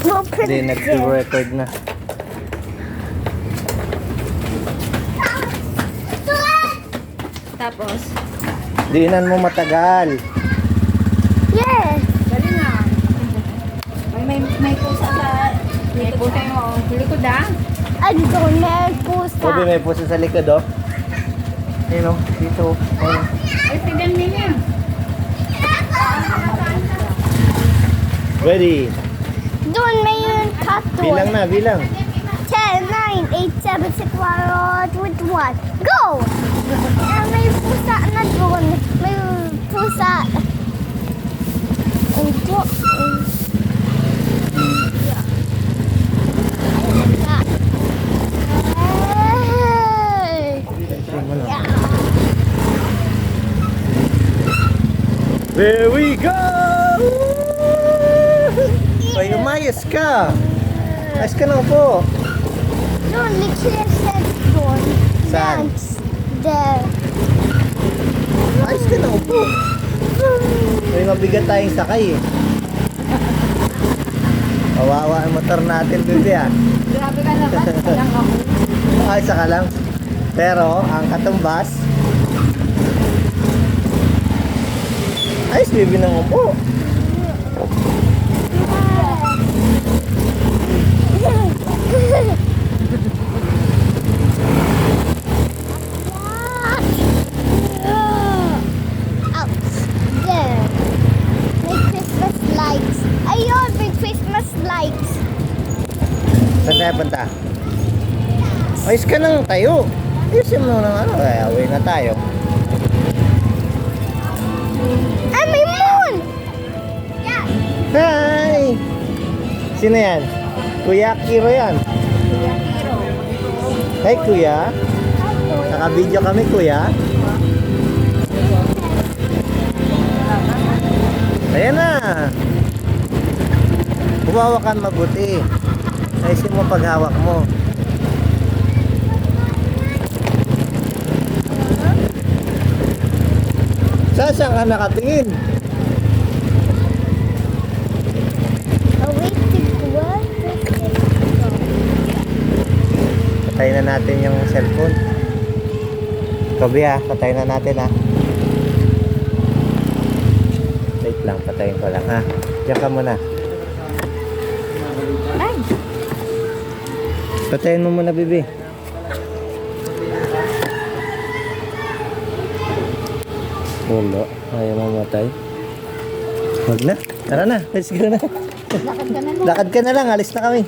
Hindi, nag-record na. Tapos, Diinan mo matagal. Yes. dali na. May pusa sa... May pusa yung likod ah. Ando, may pusa. Sabi may puso sa likod, oh. Ayun, oh. Dito. Ayun. Ay, tignan niya. Ready. Doon may yung tattoo. Bilang na, bilang. 10, 9, 8, 7, 6, 5, 4, 1. Go! May pusa na doon. May pusa. Ito. There we go! Ay, umayos ka. Ayos ka lang po. Doon, Nikia said doon. Saan? Dance. There. Ayos ka lang po. May mabigat tayong sakay eh. Kawawa ang motor natin, bebe ah. Grabe ka naman. Lang ako. Ay, saka lang. Pero, ang katumbas, ayos, bebe ng upo. Out there. May Christmas lights. Ayun, may Christmas lights. Saan tayo punta? Ayos ka lang tayo. Ayusin mo ng ano, kaya away na tayo. Ay, may moon! Hi! Sino yan? Kuya Kiro yan. Hey kuya. Naka-video kami kuya. Ayan na. Humawakan mabuti. Ayusin mo paghawak mo. Saan ka nakatingin? Patayin na natin yung cellphone. Kabi ha, patayin na natin ha. Wait lang, patayin ko lang ha. Diyan ka muna. Ay, Patayin mo muna, bibi. Wala, ayaw mamatay. Huwag na, tara na, let's go na. lakad ka na lang. Lakad ka na lang, alis na kami.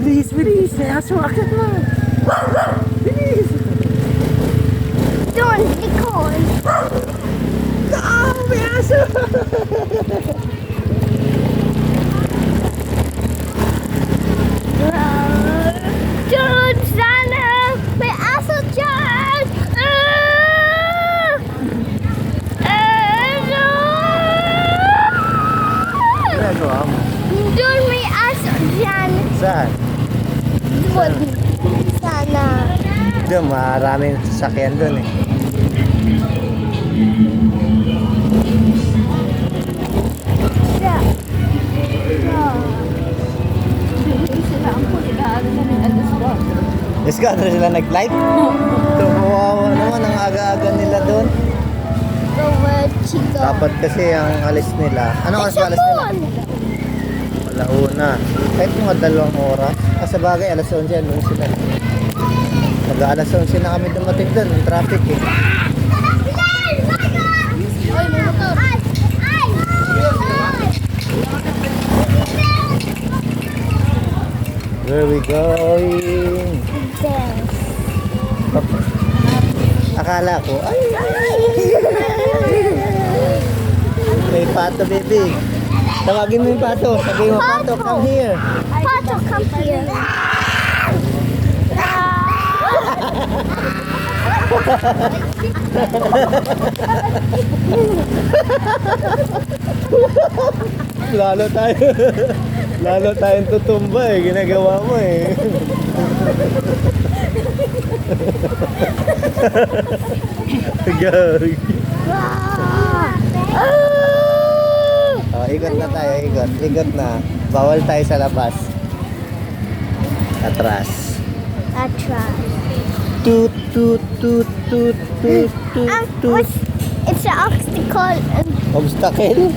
Bilis, bilis, may aso, akit mo. Bilis. Doon, likod. Ah, may aso. Doon, sana. May aso dyan. Ginagawa mo? Doon, may aso dyan. Saan? Doon. Sana. Doon, maraming sasakyan doon eh. Sila ang puli na ano na rin. Alas ko. Let's go, ano sila nag-live? Kawawa naman, ang aga-aga nila doon. Go where she go. Dapat kasi ang alis nila. Ano oras ba alis nila? Alauna. Kahit mga 2 oras. Sa bagay, alas 11 doon sila. Mag-alas 11 na kami dumating doon. Ang traffic eh. Ay, may motor. Where we going? There. Akala ko, ay, may pato, baby. Tawagin mo yung pato. Sabihin mo, pato, come here. Pato, come here. Lalo tayo. Lalo tayong tutumba eh. Ginagawa mo eh. Gag. Ah! Oh, ikot na tayo, ikot. Ikot na. Bawal tayo sa labas. Atras. Atras. Toot, toot, toot, toot, toot, toot, toot. It's an obstacle. Obstacle.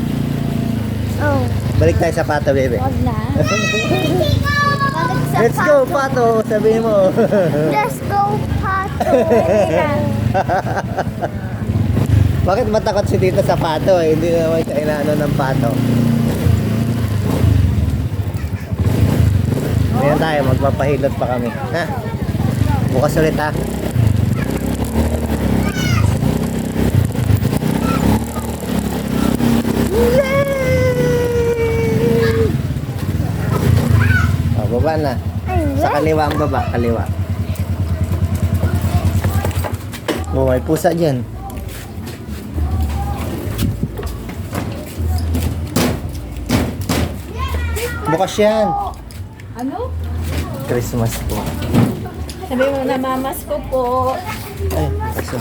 Oh. Balik tayo sa pato, bebe. Wag na. Balik sa Let's go, pato. Sabihin mo. Let's go, Pato. Bakit matakot si Tito sa pato? Eh? Hindi naman siya inaano ng pato. Ngayon tayo, magpapahilot pa kami. Ha? Bukas ulit ha. Oh, baba na. Sa kaliwa ang baba, kaliwa. Oh, may pusa dyan. Bukas yan. Ano? Christmas po. Sabi mo na mamas ko po. Ay, kaso.